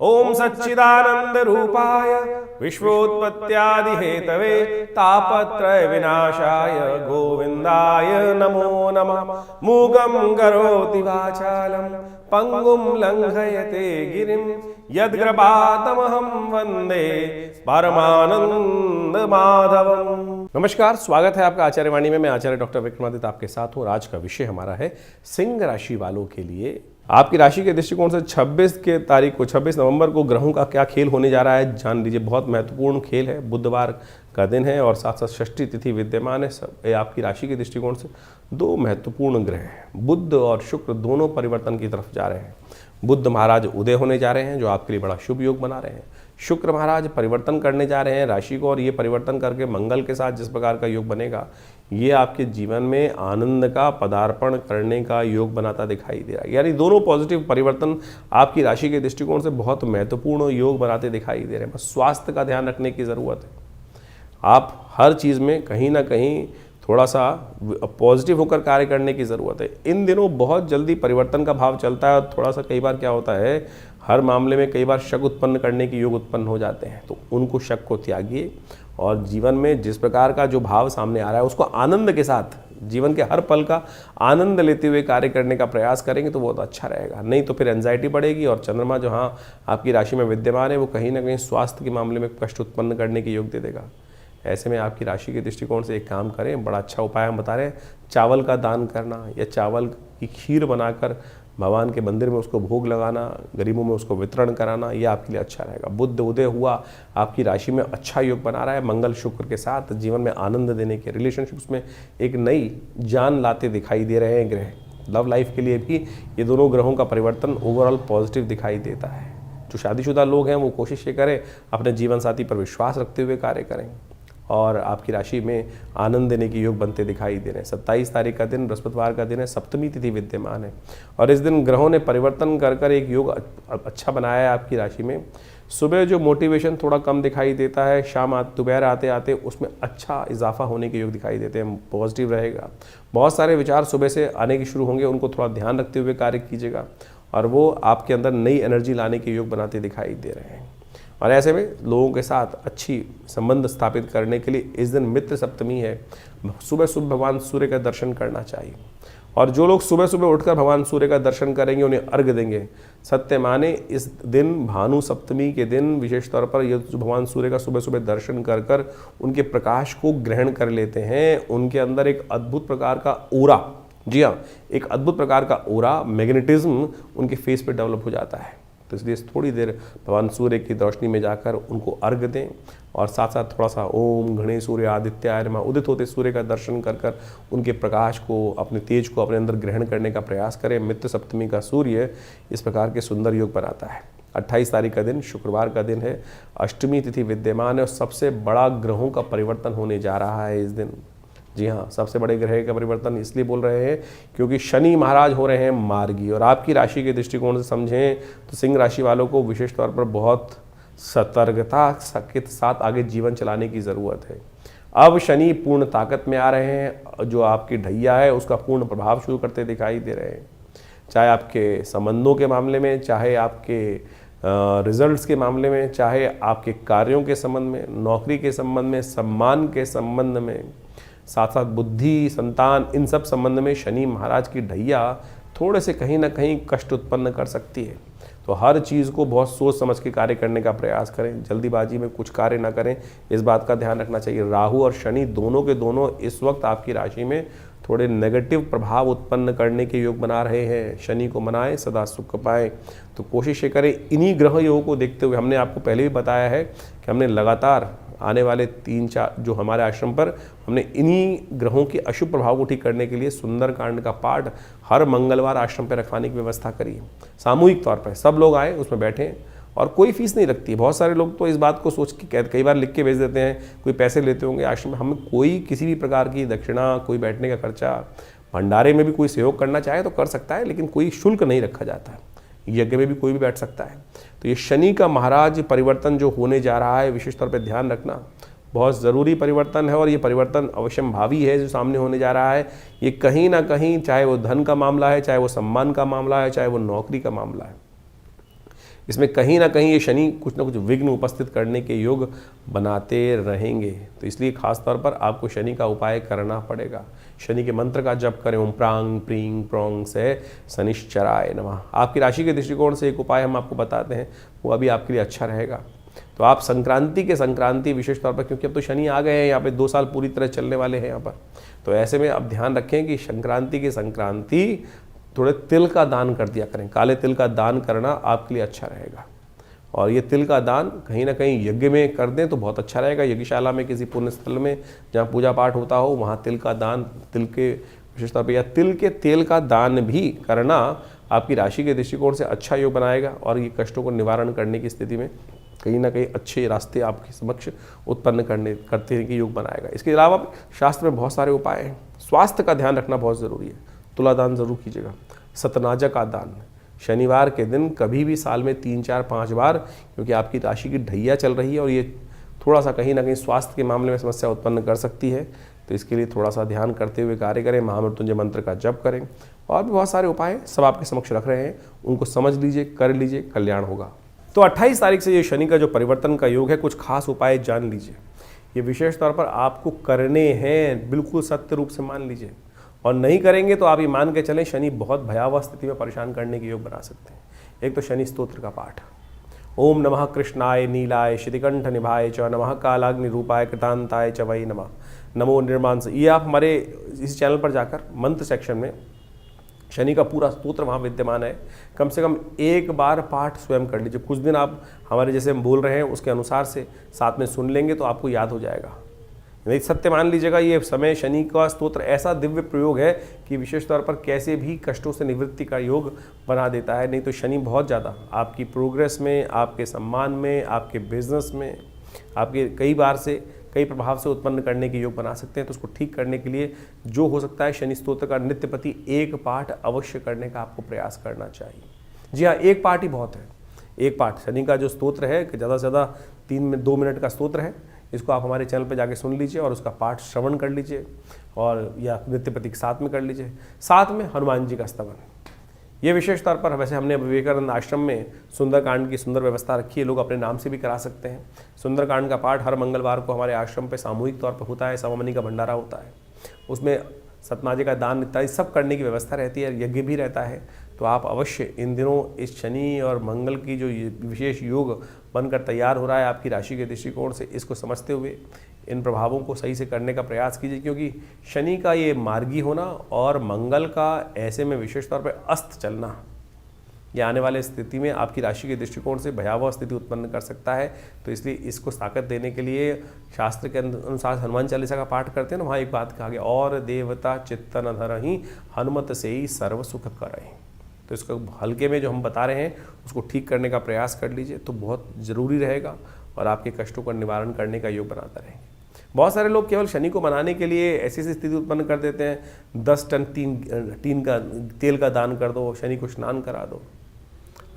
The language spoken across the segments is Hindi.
ओम सच्चिदानंद रूपाय विश्वोत्पत्त्यादि हेतवे तापत्रय विनाशाय गोविंदाय नमो नमः। मूगं करोति वाचालं पंगुं लंघयते गिरिं यद्कृपातमहं वंदे परमानंद माधवम। नमस्कार, स्वागत है आपका आचार्य वाणी में। मैं आचार्य डॉक्टर विक्रमादित्य आपके साथ हूँ। आज का विषय हमारा है सिंह राशि वालों के लिए आपकी राशि के दृष्टिकोण से 26 नवंबर को ग्रहों का क्या खेल होने जा रहा है जान लीजिए। बहुत महत्वपूर्ण खेल है। बुधवार का दिन है और साथ साथ षष्ठी तिथि विद्यमान है। सब आपकी राशि के दृष्टिकोण से दो महत्वपूर्ण ग्रह हैं। बुध और शुक्र दोनों परिवर्तन की तरफ जा रहे हैं। बुध महाराज उदय होने जा रहे हैं, जो आपके लिए बड़ा शुभ योग बना रहे हैं। शुक्र महाराज परिवर्तन करने जा रहे हैं राशि को, और ये परिवर्तन करके मंगल के साथ जिस प्रकार का योग बनेगा, ये आपके जीवन में आनंद का पदार्पण करने का योग बनाता दिखाई दे रहा है। यानी दोनों पॉजिटिव परिवर्तन आपकी राशि के दृष्टिकोण से बहुत महत्वपूर्ण योग बनाते दिखाई दे रहे हैं। बस स्वास्थ्य का ध्यान रखने की ज़रूरत है। आप हर चीज़ में कहीं ना कहीं थोड़ा सा पॉजिटिव होकर कार्य करने की ज़रूरत है। इन दिनों बहुत जल्दी परिवर्तन का भाव चलता है और थोड़ा सा कई बार क्या होता है, हर मामले में कई बार शक उत्पन्न करने के योग उत्पन्न हो जाते हैं। तो उनको शक को त्यागिए और जीवन में जिस प्रकार का जो भाव सामने आ रहा है उसको आनंद के साथ, जीवन के हर पल का आनंद लेते हुए कार्य करने का प्रयास करेंगे तो बहुत अच्छा रहेगा। नहीं तो फिर एंजाइटी बढ़ेगी और चंद्रमा जो हाँ आपकी राशि में विद्यमान है वो कहीं ना कहीं स्वास्थ्य के मामले में कष्ट उत्पन्न करने के योग दे देगा। ऐसे में आपकी राशि के दृष्टिकोण से एक काम करें, बड़ा अच्छा उपाय हम बता रहे हैं। चावल का दान करना या चावल की खीर बनाकर भगवान के मंदिर में उसको भोग लगाना, गरीबों में उसको वितरण कराना, ये आपके लिए अच्छा रहेगा। बुध उदय हुआ, आपकी राशि में अच्छा योग बना रहा है मंगल शुक्र के साथ। जीवन में आनंद देने के, रिलेशनशिप्स में एक नई जान लाते दिखाई दे रहे हैं ग्रह। लव लाइफ के लिए भी ये दोनों ग्रहों का परिवर्तन ओवरऑल पॉजिटिव दिखाई देता है। जो शादीशुदा लोग हैं वो कोशिश ये करें अपने जीवन साथी पर विश्वास रखते हुए कार्य करें और आपकी राशि में आनंद देने के योग बनते दिखाई दे रहे हैं। 27 तारीख का दिन बृहस्पतिवार का दिन है, सप्तमी तिथि विद्यमान है और इस दिन ग्रहों ने परिवर्तन कर एक योग अच्छा बनाया है आपकी राशि में। सुबह जो मोटिवेशन थोड़ा कम दिखाई देता है, शाम दोपहर आते आते उसमें अच्छा इजाफा होने के योग दिखाई देते हैं। पॉजिटिव रहेगा। बहुत सारे विचार सुबह से आने की शुरू होंगे, उनको थोड़ा ध्यान रखते हुए कार्य कीजिएगा और वो आपके अंदर नई एनर्जी लाने के योग बनाते दिखाई दे रहे हैं। और ऐसे में लोगों के साथ अच्छी संबंध स्थापित करने के लिए इस दिन मित्र सप्तमी है। सुबह सुबह भगवान सूर्य का दर्शन करना चाहिए और जो लोग सुबह सुबह उठकर भगवान सूर्य का दर्शन करेंगे उन्हें अर्घ्य देंगे। सत्य माने इस दिन भानु सप्तमी के दिन विशेष तौर पर ये जो भगवान सूर्य का सुबह सुबह दर्शन कर उनके प्रकाश को ग्रहण कर लेते हैं, उनके अंदर एक अद्भुत प्रकार का ओरा, जी हाँ, एक अद्भुत प्रकार का ओरा, मैग्नेटिज्म उनके फेस पे डेवलप हो जाता है। तो इसलिए थोड़ी देर भगवान सूर्य की रोशनी में जाकर उनको अर्घ्य दें और साथ साथ थोड़ा सा ओम गणेश सूर्य आदित्याय नमः उदित होते सूर्य का दर्शन कर उनके प्रकाश को, अपने तेज को अपने अंदर ग्रहण करने का प्रयास करें। मित्र सप्तमी का सूर्य इस प्रकार के सुंदर योग बनाता है। 28 तारीख का दिन शुक्रवार का दिन है, अष्टमी तिथि विद्यमान है और सबसे बड़ा ग्रहों का परिवर्तन होने जा रहा है इस दिन। जी हाँ, सबसे बड़े ग्रह का परिवर्तन इसलिए बोल रहे हैं क्योंकि शनि महाराज हो रहे हैं मार्गी और आपकी राशि के दृष्टिकोण से समझें तो सिंह राशि वालों को विशेष तौर पर बहुत सतर्कता के साथ आगे जीवन चलाने की ज़रूरत है। अब शनि पूर्ण ताकत में आ रहे हैं, जो आपकी ढैया है उसका पूर्ण प्रभाव शुरू करते दिखाई दे रहे हैं। चाहे आपके संबंधों के मामले में, चाहे आपके रिजल्ट्स के मामले में, चाहे आपके कार्यों के संबंध में, नौकरी के संबंध में, सम्मान के संबंध में, साथ साथ बुद्धि, संतान, इन सब संबंध में शनि महाराज की ढैया थोड़े से कहीं ना कहीं कष्ट उत्पन्न कर सकती है। तो हर चीज़ को बहुत सोच समझ के कार्य करने का प्रयास करें, जल्दीबाजी में कुछ कार्य ना करें, इस बात का ध्यान रखना चाहिए। राहु और शनि दोनों के दोनों इस वक्त आपकी राशि में थोड़े नेगेटिव प्रभाव उत्पन्न करने के योग बना रहे हैं। शनि को मनाएं, सदा सुख पाएं। तो कोशिश ये करें, इन्हीं ग्रह योगों को देखते हुए हमने आपको पहले भी बताया है कि हमने लगातार आने वाले 3-4 जो हमारे आश्रम पर हमने इन्हीं ग्रहों के अशुभ प्रभाव को ठीक करने के लिए सुंदरकांड का पाठ हर मंगलवार आश्रम पर रखवाने की व्यवस्था करी है। सामूहिक तौर पर सब लोग आए, उसमें बैठें और कोई फीस नहीं लगती। बहुत सारे लोग तो इस बात को सोच के कई बार लिख के भेज देते हैं, कोई पैसे लेते होंगे आश्रम में। हमें कोई किसी भी प्रकार की दक्षिणा, कोई बैठने का खर्चा, भंडारे में भी कोई सहयोग करना चाहे तो कर सकता है, लेकिन कोई शुल्क नहीं रखा जाता है। यज्ञ में भी कोई भी बैठ सकता है। तो ये शनि का महाराज परिवर्तन जो होने जा रहा है, विशेष तौर पे ध्यान रखना, बहुत ज़रूरी परिवर्तन है और ये परिवर्तन अवश्यंभावी है जो सामने होने जा रहा है। ये कहीं ना कहीं, चाहे वो धन का मामला है, चाहे वो सम्मान का मामला है, चाहे वो नौकरी का मामला है, इसमें कहीं ना कहीं ये शनि कुछ ना कुछ विघ्न उपस्थित करने के योग बनाते रहेंगे। तो इसलिए खास तौर पर आपको शनि का उपाय करना पड़ेगा। शनि के मंत्र का जप करें, ओम प्रांग प्रींग प्रोंग से शनिश्चराय नमः। आपकी राशि के दृष्टिकोण से एक उपाय हम आपको बताते हैं, वो अभी आपके लिए अच्छा रहेगा। तो आप संक्रांति विशेष तौर पर, क्योंकि अब तो शनि आ गए हैं यहाँ पे, 2 साल पूरी तरह चलने वाले हैं यहाँ पर, तो ऐसे में अब ध्यान रखें कि संक्रांति थोड़े तिल का दान कर दिया करें। काले तिल का दान करना आपके लिए अच्छा रहेगा। और ये तिल का दान कहीं ना कहीं यज्ञ में कर दें तो बहुत अच्छा रहेगा। यज्ञशाला में, किसी पुण्य स्थल में जहाँ पूजा पाठ होता हो, वहाँ तिल का दान, तिल के विशेष तौर पर या तिल के तेल का दान भी करना आपकी राशि के दृष्टिकोण से अच्छा योग बनाएगा। और ये कष्टों को निवारण करने की स्थिति में कहीं ना कहीं अच्छे रास्ते आपके समक्ष उत्पन्न करते के योग बनाएगा। इसके अलावा शास्त्र में बहुत सारे उपाय हैं। स्वास्थ्य का ध्यान रखना बहुत ज़रूरी है। तुला दान जरूर कीजिएगा। सतनाजा का दान शनिवार के दिन कभी भी साल में 3, 4, 5 बार, क्योंकि आपकी राशि की ढैया चल रही है और ये थोड़ा सा कहीं ना कहीं स्वास्थ्य के मामले में समस्या उत्पन्न कर सकती है। तो इसके लिए थोड़ा सा ध्यान करते हुए कार्य करें। महामृत्युंजय मंत्र का जप करें। और भी बहुत सारे उपाय सब आपके समक्ष रख रहे हैं, उनको समझ लीजिए, कर लीजिए, कल्याण होगा। तो 28 तारीख से ये शनि का जो परिवर्तन का योग है, कुछ खास उपाय जान लीजिए। ये विशेष तौर पर आपको करने हैं, बिल्कुल सत्य रूप से मान लीजिए। और नहीं करेंगे तो आप ये मान के चलें शनि बहुत भयावह स्थिति में परेशान करने के योग बना सकते हैं। एक तो शनि स्तोत्र का पाठ, ओम नमः कृष्णाय नीलाय श्रीकंठ निभाय च नमः कालाग्नि रूपाय कृतांताय च वै नमः नमो निर्मांस। ये आप हमारे इस चैनल पर जाकर मंत्र सेक्शन में शनि का पूरा स्तोत्र वहाँ विद्यमान है। कम से कम एक बार पाठ स्वयं कर लीजिए। कुछ दिन आप हमारे जैसे हम बोल रहे हैं उसके अनुसार से साथ में सुन लेंगे तो आपको याद हो जाएगा। नहीं सत्य मान लीजिएगा, ये समय शनि का स्तोत्र ऐसा दिव्य प्रयोग है कि विशेष तौर पर कैसे भी कष्टों से निवृत्ति का योग बना देता है। नहीं तो शनि बहुत ज़्यादा आपकी प्रोग्रेस में, आपके सम्मान में, आपके बिजनेस में, आपके कई प्रभाव से उत्पन्न करने के योग बना सकते हैं। तो उसको ठीक करने के लिए जो हो सकता है, शनि स्तोत्र का नित्यप्रति एक पाठ अवश्य करने का आपको प्रयास करना चाहिए। जी हाँ, एक पाठ ही बहुत है। एक पाठ शनि का जो स्तोत्र है, ज़्यादा से ज़्यादा 2 मिनट का स्तोत्र है। इसको आप हमारे चैनल पर जाके सुन लीजिए और उसका पाठ श्रवण कर लीजिए, और या नित्यप्रति के साथ में कर लीजिए। साथ में हनुमान जी का स्तवन, ये विशेष तौर पर वैसे हमने विवेकानंद आश्रम में सुंदरकांड की सुंदर व्यवस्था रखी है। लोग अपने नाम से भी करा सकते हैं। सुंदरकांड का पाठ हर मंगलवार को हमारे आश्रम पे सामूहिक तौर पर होता है। सवामनी का भंडारा होता है, उसमें सतनाजे का दान इत्यादि सब करने की व्यवस्था रहती है। यज्ञ भी रहता है। तो आप अवश्य इन दिनों इस शनि और मंगल की जो विशेष योग बनकर तैयार हो रहा है आपकी राशि के दृष्टिकोण से, इसको समझते हुए इन प्रभावों को सही से करने का प्रयास कीजिए। क्योंकि शनि का ये मार्गी होना और मंगल का ऐसे में विशेष तौर पर अस्त चलना, ये आने वाले स्थिति में आपकी राशि के दृष्टिकोण से भयावह स्थिति उत्पन्न कर सकता है। तो इसलिए इसको ताकत देने के लिए शास्त्र के अनुसार हनुमान चालीसा का पाठ करते हैं ना, वहाँ एक बात कहा गया, और देवता चित्तन धरहि हनुमत से ही सर्व सुख करहि। तो इसको हल्के में जो हम बता रहे हैं उसको ठीक करने का प्रयास कर लीजिए, तो बहुत ज़रूरी रहेगा और आपके कष्टों का निवारण करने का योग बनाता रहेंगे। बहुत सारे लोग केवल शनि को मनाने के लिए ऐसी स्थिति उत्पन्न कर देते हैं, 10 टन टीन का तेल का दान कर दो, शनि को स्नान करा दो।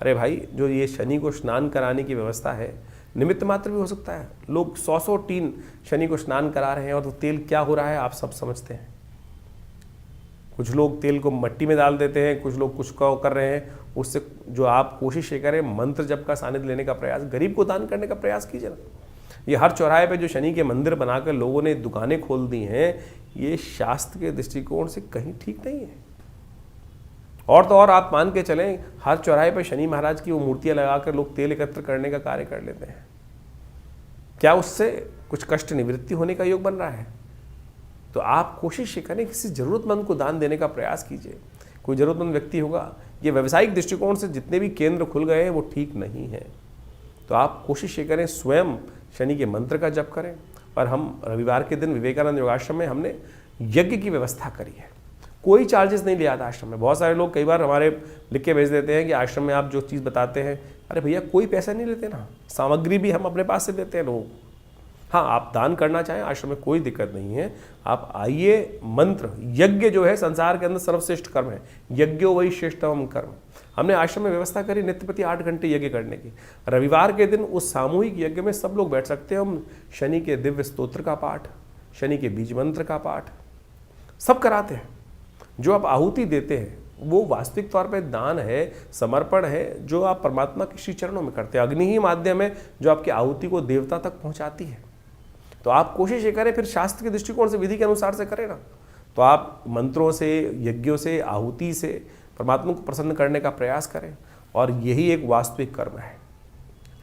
अरे भाई, जो ये शनि को स्नान कराने की व्यवस्था है, निमित्त मात्र भी हो सकता है। लोग 100 टीन शनि को स्नान करा रहे हैं और तो तेल क्या हो रहा है आप सब समझते हैं। कुछ लोग तेल को मिट्टी में डाल देते हैं, कुछ लोग कुछ कर रहे हैं। उससे जो आप कोशिश ये करें, मंत्र जप का सानिध्य लेने का प्रयास, गरीब को दान करने का प्रयास कीजिए ना। ये हर चौराहे पे जो शनि के मंदिर बनाकर लोगों ने दुकानें खोल दी हैं, ये शास्त्र के दृष्टिकोण से कहीं ठीक नहीं है। और तो और आप मान के चलें, हर चौराहे पे शनि महाराज की वो मूर्तियां लगाकर लोग तेल एकत्र करने का कार्य कर लेते हैं। क्या उससे कुछ कष्ट निवृत्ति होने का योग बन रहा है? तो आप कोशिश करें, किसी ज़रूरतमंद को दान देने का प्रयास कीजिए। कोई ज़रूरतमंद व्यक्ति होगा, ये व्यावसायिक दृष्टिकोण से जितने भी केंद्र खुल गए हैं वो ठीक नहीं है। तो आप कोशिश ये करें, स्वयं शनि के मंत्र का जप करें। और हम रविवार के दिन विवेकानंद योगाश्रम में हमने यज्ञ की व्यवस्था करी है। कोई चार्जेस नहीं लिया था आश्रम में। बहुत सारे लोग कई बार हमारे लिख के भेज देते हैं कि आश्रम में आप जो चीज़ बताते हैं, अरे भैया कोई पैसा नहीं लेते ना, सामग्री भी हम अपने पास से देते हैं लोग। हाँ, आप दान करना चाहें आश्रम में कोई दिक्कत नहीं है। आप आइए, मंत्र यज्ञ जो है संसार के अंदर सर्वश्रेष्ठ कर्म है, यज्ञो वही श्रेष्ठतम कर्म। हमने आश्रम में व्यवस्था करी नित्यप्रति 8 घंटे यज्ञ करने की। रविवार के दिन उस सामूहिक यज्ञ में सब लोग बैठ सकते हैं। हम शनि के दिव्य स्तोत्र का पाठ, शनि के बीज मंत्र का पाठ सब कराते हैं। जो आप आहुति देते हैं वो वास्तविक तौर पे दान है, समर्पण है, जो आप परमात्मा के श्री चरणों में करते हैं। अग्नि ही माध्यम है जो आपकी आहुति को देवता तक पहुंचाती है। तो आप कोशिश ये करें, फिर शास्त्र के दृष्टिकोण से, विधि के अनुसार से करें ना। तो आप मंत्रों से, यज्ञों से, आहुति से परमात्मा को प्रसन्न करने का प्रयास करें, और यही एक वास्तविक कर्म है।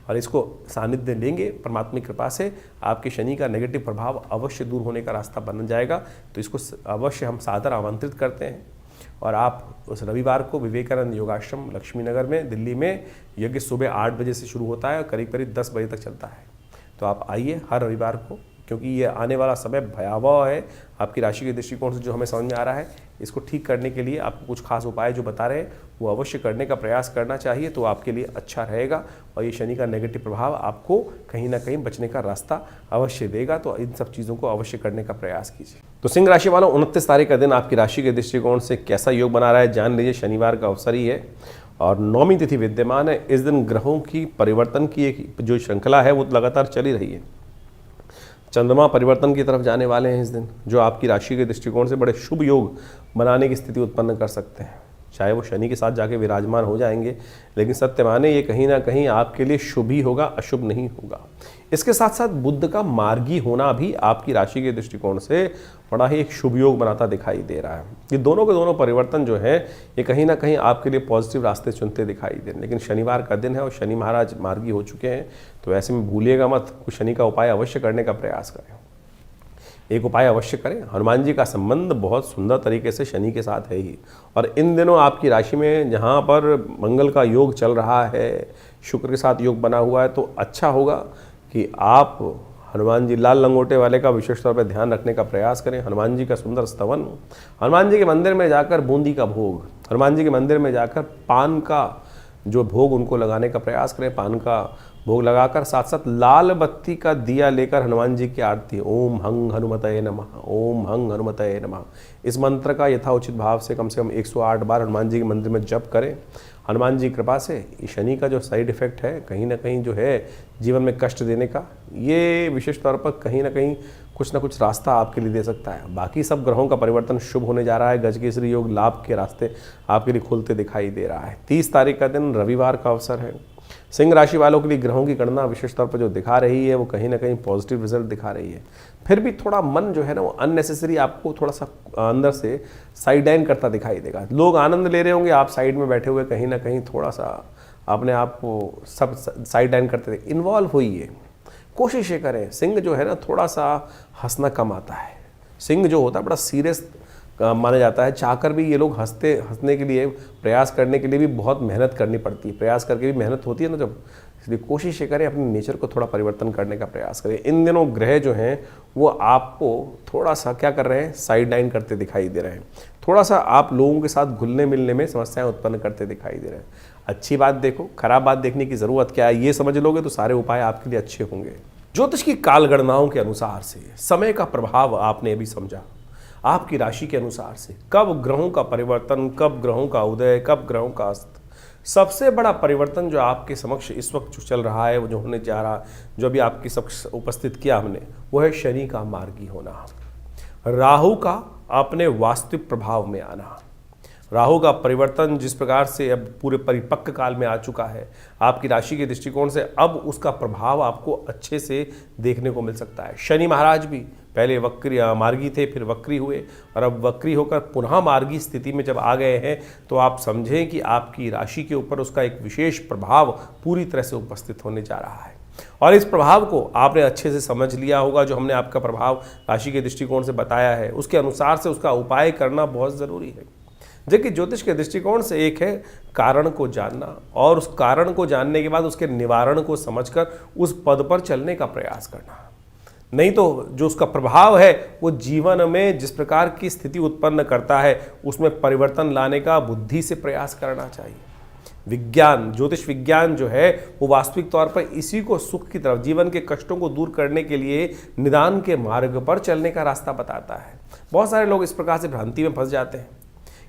और इसको सानिध्य लेंगे परमात्मा की कृपा से, आपके शनि का नेगेटिव प्रभाव अवश्य दूर होने का रास्ता बन जाएगा। तो इसको अवश्य हम सादर आमंत्रित करते हैं। और आप उस रविवार को विवेकानंद योगाश्रम लक्ष्मी नगर में, दिल्ली में, यज्ञ सुबह 8 बजे से शुरू होता है और करीब करीब 10 बजे तक चलता है। तो आप आइए हर रविवार को, क्योंकि ये आने वाला समय भयावह है आपकी राशि के दृष्टिकोण से, जो हमें समझ में आ रहा है। इसको ठीक करने के लिए आपको कुछ खास उपाय जो बता रहे हैं वो अवश्य करने का प्रयास करना चाहिए, तो आपके लिए अच्छा रहेगा। और ये शनि का नेगेटिव प्रभाव आपको कहीं ना कहीं बचने का रास्ता अवश्य देगा। तो इन सब चीज़ों को अवश्य करने का प्रयास कीजिए। तो सिंह राशि वालों, 29 तारीख का दिन आपकी राशि के दृष्टिकोण से कैसा योग बना रहा है जान लीजिए। शनिवार का अवसर ही है और 9वीं तिथि विद्यमान है। इस दिन ग्रहों की परिवर्तन की एक जो श्रृंखला है वो लगातार चली रही है। चंद्रमा परिवर्तन की तरफ जाने वाले हैं इस दिन, जो आपकी राशि के दृष्टिकोण से बड़े शुभ योग बनाने की स्थिति उत्पन्न कर सकते हैं। चाहे वो शनि के साथ जाके विराजमान हो जाएंगे, लेकिन सत्य माने ये कहीं ना कहीं आपके लिए शुभ ही होगा, अशुभ नहीं होगा। इसके साथ साथ बुध का मार्गी होना भी आपकी राशि के दृष्टिकोण से बड़ा ही एक शुभ योग बनाता दिखाई दे रहा है। ये दोनों के दोनों परिवर्तन जो है ये कहीं ना कहीं आपके लिए पॉजिटिव रास्ते चुनते दिखाई दे रहे हैं। लेकिन शनिवार का दिन है और शनि महाराज मार्गी हो चुके हैं, तो ऐसे में भूलिएगा मत, कुछ शनि का उपाय अवश्य करने का प्रयास करें। एक उपाय अवश्य करें, हनुमान जी का संबंध बहुत सुंदर तरीके से शनि के साथ है ही। और इन दिनों आपकी राशि में जहाँ पर मंगल का योग चल रहा है, शुक्र के साथ योग बना हुआ है, तो अच्छा होगा कि आप हनुमान जी, लाल लंगोटे वाले का विशेष तौर पर ध्यान रखने का प्रयास करें। हनुमान जी का सुंदर स्तवन, हनुमान जी के मंदिर में जाकर बूंदी का भोग, हनुमान जी के मंदिर में जाकर पान का जो भोग उनको लगाने का प्रयास करें। पान का भोग लगाकर साथ साथ लाल बत्ती का दिया लेकर हनुमान जी की आरती, ओम हंग हनुमतये नमः, ओम हंग हनुमतये नमः, इस मंत्र का यथाउचित भाव से कम 108 बार हनुमान जी के मंदिर में जप करें। हनुमान जी कृपा से शनि का जो साइड इफेक्ट है कहीं ना कहीं जो है जीवन में कष्ट देने का, ये विशेष तौर पर कहीं ना कहीं कुछ ना कुछ रास्ता आपके लिए दे सकता है। बाकी सब ग्रहों का परिवर्तन शुभ होने जा रहा है। गजकेसरी योग लाभ के रास्ते आपके लिए खुलते दिखाई दे रहा है। 30 तारीख का दिन रविवार का अवसर है। सिंह राशि वालों के लिए ग्रहों की गणना विशेष तौर पर जो दिखा रही है वो कहीं ना कहीं पॉजिटिव रिजल्ट दिखा रही है। फिर भी थोड़ा मन जो है ना वो अननेसेसरी आपको थोड़ा सा अंदर से साइड लाइन करता दिखाई देगा। लोग आनंद ले रहे होंगे, आप साइड में बैठे हुए कहीं ना कहीं थोड़ा सा अपने आप को सब साइड लाइन करते इन्वॉल्व होइए, कोशिश ये करें। सिंह जो है ना थोड़ा सा हंसना कम आता है। सिंह जो होता है बड़ा सीरियस माना जाता है। चाहकर भी ये लोग हंसने के लिए, प्रयास करने के लिए भी बहुत मेहनत करनी पड़ती है। प्रयास करके भी मेहनत होती है ना जब, इसलिए कोशिश ये करें अपने नेचर को थोड़ा परिवर्तन करने का प्रयास करें। इन दिनों ग्रह जो हैं वो आपको थोड़ा सा क्या कर रहे हैं, साइड लाइन करते दिखाई दे रहे हैं। थोड़ा सा आप लोगों के साथ घुलने मिलने में समस्याएं उत्पन्न करते दिखाई दे रहे हैं। अच्छी बात देखो, खराब बात देखने की ज़रूरत क्या है, ये समझ लोगे तो सारे उपाय आपके लिए अच्छे होंगे। ज्योतिष की कालगणनाओं के अनुसार से समय का प्रभाव आपने अभी समझा। आपकी राशि के अनुसार से कब ग्रहों का परिवर्तन, कब ग्रहों का उदय, कब ग्रहों का अस्त। सबसे बड़ा परिवर्तन जो आपके समक्ष इस वक्त जो चल रहा है, वो जो होने जा रहा, जो अभी आपके समक्ष उपस्थित किया हमने, वो है शनि का मार्गी होना, राहु का अपने वास्तविक प्रभाव में आना। राहु का परिवर्तन जिस प्रकार से अब पूरे परिपक्व काल में आ चुका है आपकी राशि के दृष्टिकोण से, अब उसका प्रभाव आपको अच्छे से देखने को मिल सकता है। शनि महाराज भी पहले मार्गी थे, फिर वक्री हुए, और अब वक्री होकर पुनः मार्गी स्थिति में जब आ गए हैं, तो आप समझें कि आपकी राशि के ऊपर उसका एक विशेष प्रभाव पूरी तरह से उपस्थित होने जा रहा है। और इस प्रभाव को आपने अच्छे से समझ लिया होगा। जो हमने आपका प्रभाव राशि के दृष्टिकोण से बताया है, उसके अनुसार से उसका उपाय करना बहुत ज़रूरी है। जबकि ज्योतिष के दृष्टिकोण से एक है कारण को जानना, और उस कारण को जानने के बाद उसके निवारण को समझकर उस पद पर चलने का प्रयास करना। नहीं तो जो उसका प्रभाव है वो जीवन में जिस प्रकार की स्थिति उत्पन्न करता है उसमें परिवर्तन लाने का बुद्धि से प्रयास करना चाहिए। विज्ञान, ज्योतिष विज्ञान जो है वो वास्तविक तौर पर इसी को सुख की तरफ, जीवन के कष्टों को दूर करने के लिए निदान के मार्ग पर चलने का रास्ता बताता है। बहुत सारे लोग इस प्रकार से भ्रांति में फंस जाते हैं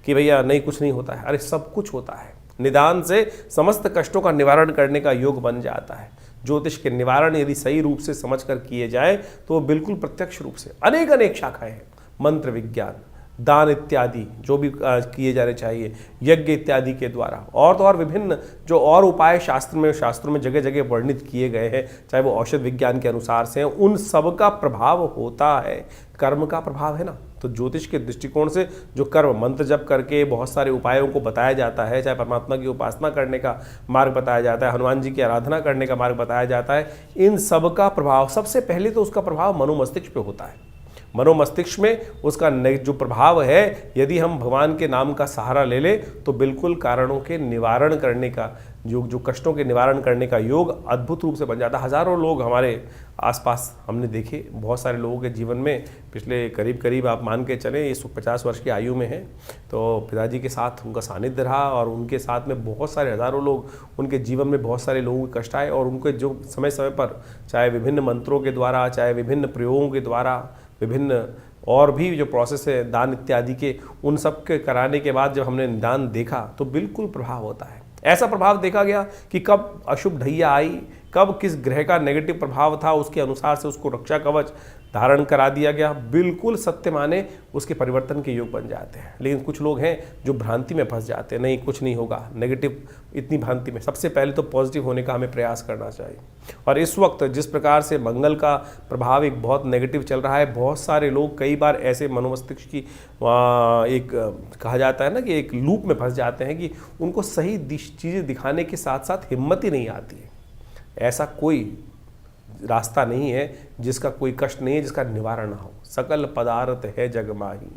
कि भैया नहीं, कुछ नहीं होता है। अरे सब कुछ होता है। निदान से समस्त कष्टों का निवारण करने का योग बन जाता है। ज्योतिष के निवारण यदि सही रूप से समझकर किए जाए तो वो बिल्कुल प्रत्यक्ष रूप से अनेक शाखाएं हैं। मंत्र विज्ञान, दान इत्यादि जो भी किए जाने चाहिए, यज्ञ इत्यादि के द्वारा, और तो और विभिन्न जो और उपाय शास्त्रों में जगह जगह वर्णित किए गए हैं, चाहे वो औषध विज्ञान के अनुसार से हैं, उन सब का प्रभाव होता है, कर्म का प्रभाव है ना। तो ज्योतिष के दृष्टिकोण से जो कर्म मंत्र जप करके बहुत सारे उपायों को बताया जाता है, चाहे परमात्मा की उपासना करने का मार्ग बताया जाता है, हनुमान जी की आराधना करने का मार्ग बताया जाता है, इन सब का प्रभाव सबसे पहले तो उसका प्रभाव मनोमस्तिष्क पे होता है। मनोमस्तिष्क में उसका जो प्रभाव है, यदि हम भगवान के नाम का सहारा ले ले तो बिल्कुल कारणों के निवारण करने का, जो कष्टों के निवारण करने का योग अद्भुत रूप से बन जाता है। हज़ारों लोग हमारे आसपास हमने देखे, बहुत सारे लोगों के जीवन में पिछले करीब आप मान के चलें ये 50 वर्ष की आयु में हैं, तो पिताजी के साथ उनका सानिध्य रहा और उनके साथ में बहुत सारे हज़ारों लोग, उनके जीवन में बहुत सारे लोगों के कष्ट आए और उनके जो समय समय पर चाहे विभिन्न मंत्रों के द्वारा, चाहे विभिन्न प्रयोगों के द्वारा, विभिन्न और भी जो प्रोसेस है दान इत्यादि के, उन सब के कराने के बाद जब हमने निदान देखा तो बिल्कुल प्रभाव होता है। ऐसा प्रभाव देखा गया कि कब अशुभ ढैया आई, कब किस ग्रह का नेगेटिव प्रभाव था, उसके अनुसार से उसको रक्षा कवच धारण करा दिया गया। बिल्कुल सत्य माने उसके परिवर्तन के योग बन जाते हैं। लेकिन कुछ लोग हैं जो भ्रांति में फंस जाते हैं, नहीं कुछ नहीं होगा, नेगेटिव इतनी भ्रांति में। सबसे पहले तो पॉजिटिव होने का हमें प्रयास करना चाहिए। और इस वक्त जिस प्रकार से मंगल का प्रभाव एक बहुत नेगेटिव चल रहा है, बहुत सारे लोग कई बार ऐसे मनोमस्तिष्क की एक कहा जाता है ना कि एक लूप में फंस जाते हैं कि उनको सही चीज़ें दिखाने के साथ साथ हिम्मत ही नहीं आती है। ऐसा कोई रास्ता नहीं है जिसका कोई कष्ट नहीं है, जिसका निवारण ना हो। सकल पदार्थ है जग माही,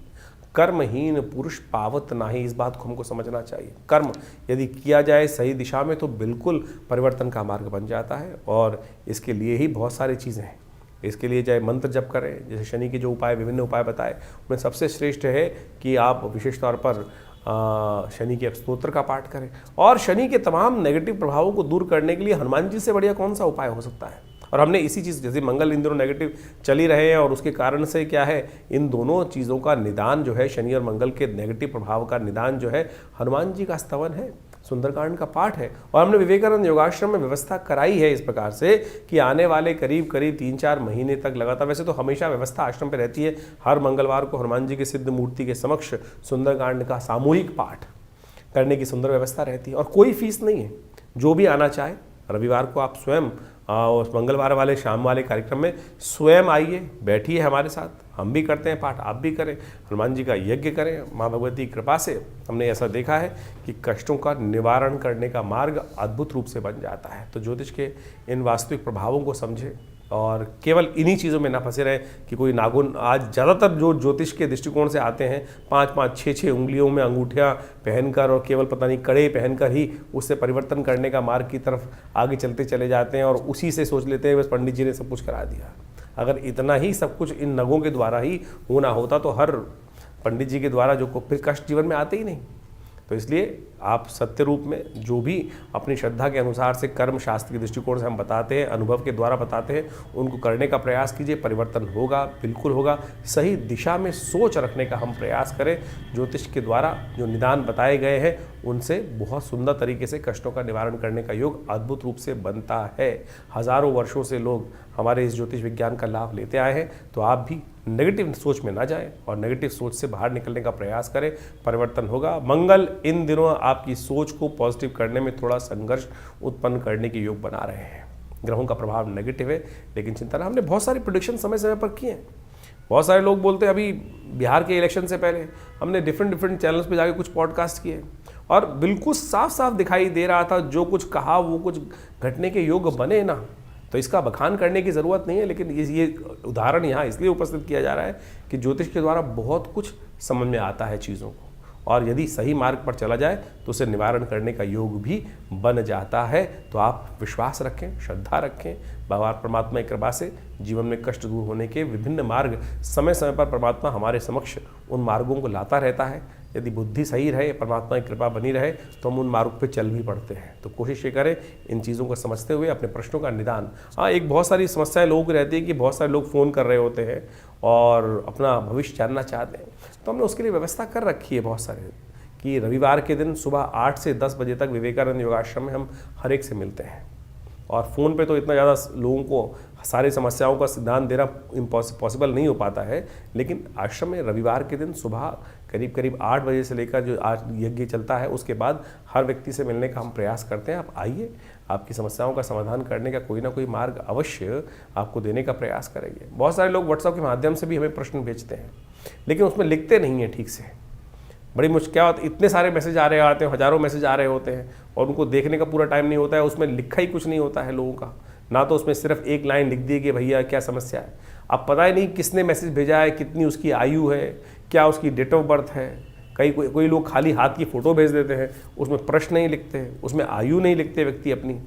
कर्महीन पुरुष पावत नाही। इस बात को हमको समझना चाहिए। कर्म यदि किया जाए सही दिशा में तो बिल्कुल परिवर्तन का मार्ग बन जाता है। और इसके लिए ही बहुत सारी चीज़ें हैं। इसके लिए चाहे मंत्र जप करें, जैसे शनि के जो उपाय, विभिन्न उपाय बताए, उनमें सबसे श्रेष्ठ है कि आप विशेष तौर पर शनि के स्तोत्र का पाठ करें। और शनि के तमाम नेगेटिव प्रभावों को दूर करने के लिए हनुमान जी से बढ़िया कौन सा उपाय हो सकता है। और हमने इसी चीज़, जैसे मंगल इन दिनों नेगेटिव चल ही रहे हैं और उसके कारण से क्या है, इन दोनों चीज़ों का निदान जो है, शनि और मंगल के नेगेटिव प्रभाव का निदान जो है, हनुमान जी का स्तवन है, सुंदरकांड का पाठ है। और हमने विवेकानंद योगाश्रम में व्यवस्था कराई है इस प्रकार से कि आने वाले करीब 3-4 महीने तक लगातार, वैसे तो हमेशा व्यवस्था आश्रम पे रहती है, हर मंगलवार को हनुमान जी के सिद्ध मूर्ति के समक्ष सुंदरकांड का सामूहिक पाठ करने की सुंदर व्यवस्था रहती है। और कोई फीस नहीं है, जो भी आना चाहे रविवार को आप स्वयं उस मंगलवार वाले शाम वाले कार्यक्रम में स्वयं आइए, बैठिए हमारे साथ, हम भी करते हैं पाठ, आप भी करें, हनुमान जी का यज्ञ करें। माँ भगवती की कृपा से हमने ऐसा देखा है कि कष्टों का निवारण करने का मार्ग अद्भुत रूप से बन जाता है। तो ज्योतिष के इन वास्तविक प्रभावों को समझें और केवल इन्हीं चीज़ों में ना फंसे रहे कि कोई नाखून, आज ज़्यादातर जो ज्योतिष के दृष्टिकोण से आते हैं 5-5, 6-6 उंगलियों में अंगूठियाँ पहनकर और केवल पता नहीं कड़े पहनकर ही उससे परिवर्तन करने का मार्ग की तरफ आगे चलते चले जाते हैं और उसी से सोच लेते हैं बस पंडित जी ने सब कुछ करा दिया। अगर इतना ही सब कुछ इन नगों के द्वारा ही होना होता तो हर पंडित जी के द्वारा जो फिर कष्ट जीवन में आते ही नहीं। तो इसलिए आप सत्य रूप में जो भी अपनी श्रद्धा के अनुसार से कर्म शास्त्र के दृष्टिकोण से हम बताते हैं, अनुभव के द्वारा बताते हैं, उनको करने का प्रयास कीजिए। परिवर्तन होगा, बिल्कुल होगा। सही दिशा में सोच रखने का हम प्रयास करें। ज्योतिष के द्वारा जो निदान बताए गए हैं उनसे बहुत सुंदर तरीके से कष्टों का निवारण करने का योग अद्भुत रूप से बनता है। हज़ारों वर्षों से लोग हमारे इस ज्योतिष विज्ञान का लाभ लेते आए हैं। तो आप भी नेगेटिव सोच में ना जाएं और नेगेटिव सोच से बाहर निकलने का प्रयास करें, परिवर्तन होगा। मंगल इन दिनों आपकी सोच को पॉजिटिव करने में थोड़ा संघर्ष उत्पन्न करने के योग बना रहे हैं। ग्रहों का प्रभाव नेगेटिव है, लेकिन चिंता ना, हमने बहुत सारी प्रेडिक्शन समय समय पर किए हैं। बहुत सारे लोग बोलते हैं, अभी बिहार के इलेक्शन से पहले हमने डिफरेंट चैनल्स पे जाके कुछ पॉडकास्ट किए और बिल्कुल साफ साफ दिखाई दे रहा था जो कुछ कहा वो कुछ घटने के योग बने ना। तो इसका बखान करने की ज़रूरत नहीं है, लेकिन ये उदाहरण यहाँ इसलिए उपस्थित किया जा रहा है कि ज्योतिष के द्वारा बहुत कुछ समझ में आता है चीज़ों को, और यदि सही मार्ग पर चला जाए तो उसे निवारण करने का योग भी बन जाता है। तो आप विश्वास रखें, श्रद्धा रखें, भगवान परमात्मा की कृपा से जीवन में कष्ट दूर होने के विभिन्न मार्ग समय समय पर परमात्मा हमारे समक्ष उन मार्गों को लाता रहता है। यदि बुद्धि सही रहे, परमात्मा की कृपा बनी रहे तो हम उन मार्ग पे चल भी पड़ते हैं। तो कोशिश ये करें इन चीज़ों को समझते हुए अपने प्रश्नों का निदान। हाँ, एक बहुत सारी समस्याएं लोगों की रहती है कि बहुत सारे लोग फ़ोन कर रहे होते हैं और अपना भविष्य जानना चाहते हैं, तो हमने उसके लिए व्यवस्था कर रखी है बहुत सारे कि रविवार के दिन सुबह 8 से 10 बजे तक विवेकानंद योगाश्रम में हम हर एक से मिलते हैं और फ़ोन पे तो इतना ज़्यादा लोगों को सारी समस्याओं का सिद्धांत देना पॉसिबल नहीं हो पाता है। लेकिन आश्रम में रविवार के दिन सुबह करीब करीब 8 बजे से लेकर जो आज यज्ञ चलता है उसके बाद हर व्यक्ति से मिलने का हम प्रयास करते हैं। आप आइए, आपकी समस्याओं का समाधान करने का कोई ना कोई मार्ग अवश्य आपको देने का प्रयास करेंगे। बहुत सारे लोग व्हाट्सएप के माध्यम से भी हमें प्रश्न भेजते हैं, लेकिन उसमें लिखते नहीं हैं ठीक से। बड़ी मुश्किल क्या होती, इतने सारे मैसेज आ रहे आते हैं, हज़ारों मैसेज आ रहे होते हैं और उनको देखने का पूरा टाइम नहीं होता है। उसमें लिखा ही कुछ नहीं होता है लोगों का, ना तो उसमें सिर्फ एक लाइन लिख दी कि भैया क्या समस्या है। अब पता ही नहीं किसने मैसेज भेजा है, कितनी उसकी आयु है, क्या उसकी डेट ऑफ बर्थ है। कोई लोग खाली हाथ की फ़ोटो भेज देते हैं, उसमें प्रश्न नहीं लिखते, उसमें आयु नहीं लिखते व्यक्ति अपनी।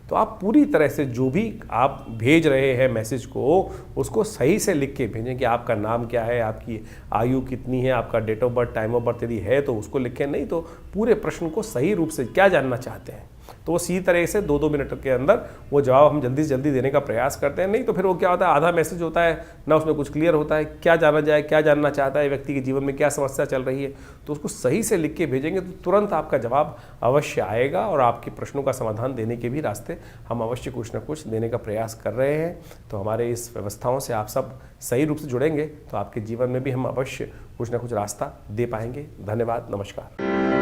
तो आप पूरी तरह से जो भी आप भेज रहे हैं मैसेज को, उसको सही से लिख के भेजें कि आपका नाम क्या है, आपकी आयु कितनी है, आपका date of birth, time of birth यदि है तो उसको लिखें, नहीं तो पूरे प्रश्न को सही रूप से क्या जानना चाहते हैं तो वो सीधी तरह से 2-2 मिनट के अंदर वो जवाब हम जल्दी से जल्दी देने का प्रयास करते हैं। नहीं तो फिर वो क्या होता है, आधा मैसेज होता है ना, उसमें कुछ क्लियर होता है, क्या जाना जाए, क्या जानना चाहता है व्यक्ति के जीवन में, क्या समस्या चल रही है। तो उसको सही से लिख के भेजेंगे तो तुरंत आपका जवाब अवश्य आएगा और आपके प्रश्नों का समाधान देने के भी रास्ते हम अवश्य कुछ ना कुछ देने का प्रयास कर रहे हैं। तो हमारे इस व्यवस्थाओं से आप सब सही रूप से जुड़ेंगे तो आपके जीवन में भी हम अवश्य कुछ ना कुछ रास्ता दे पाएंगे। धन्यवाद, नमस्कार।